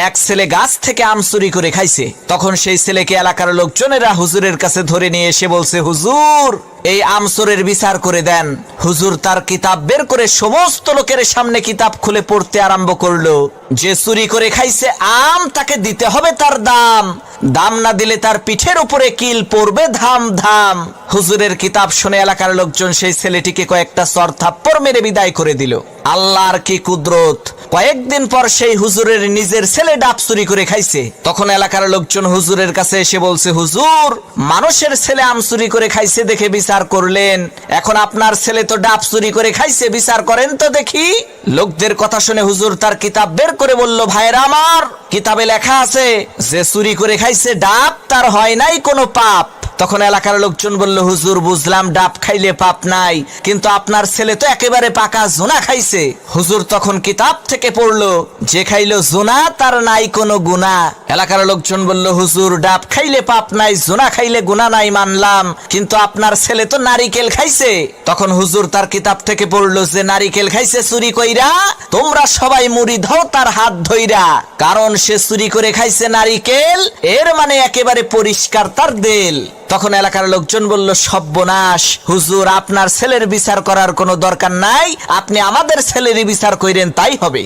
এক ছেলে গাছ থেকে আম চুরি করে খাইছে। তখন সেই ছেলেকে এলাকার লোকজনেরা হুজুরের কাছে ধরে নিয়ে এসে বলছে, হুজুর এই আম চোরের বিচার করে দেন। হুজুর তার কিতাব বের করে সমস্ত লোকের সামনে কিতাব খুলে পড়তে আরম্ভ করলো। যে চুরি করে খাইছে আম তাকে দিতে হবে তার দাম, দাম না দিলে তার পিঠের উপরে কিল পড়বে ধাম ধাম। হুজুরের কিতাব শুনে এলাকার লোকজন সেই ছেলেটিকে কয়েকটা চর থাপ্পড় মেরে বিদায় করে দিল। আল্লাহর কি কুদরত! কয়েকদিন পর সেই হুজুরের নিজের ছেলে ডাব চুরি করে খাইছে। তখন এলাকার লোকজন হুজুরের কাছে এসে বলছে, হুজুর মানুষের ছেলে আম চুরি করে খাইছে দেখে বিচার করলেন, এখন আপনার ছেলে তো ডাব চুরি করে খাইছে, বিচার করেন তো দেখি। লোকদের কথা শুনে হুজুর তার কিতাব বের করে বলল, ভাইরা আমার, কিতাবে লেখা আছে যে চুরি করে খাইছে ডাব তার হয় নাই কোনো পাপ। তখন এলাকার লোকজন বলল, হুজুর বুঝলাম ডাব খাইলে পাপ নাই, কিন্তু আপনার ছেলে তো একেবারে পাকা জোনা খাইছে। হুজুর তখন কিতাব থেকে পড়লো, যে খাইলো জোনা তার নাই কোনো গুনাহ। এলাকার লোকজন বলল, হুজুর ডাব খাইলে পাপ নাই, জোনা খাইলে গুনাহ নাই মানলাম, কিন্তু আপনার ছেলে তো নারিকেল খাইছে। তখন হুজুর তার কিতাব থেকে পড়লো, যে নারিকেল খাইছে চুরি কইরা, তোমরা সবাই মুড়ি দাও তার হাত ধইরা, কারণ সে চুরি করে খাইছে নারিকেল, এর মানে একেবারে পরিষ্কার তার দেল। তখন এলাকার লোকজন বলল, সর্বনাশ, হুজুর আপনার ছেলের বিচার করার কোনো দরকার নাই, আপনি আমাদের ছেলেরই বিচার কইরেন তাই হবে।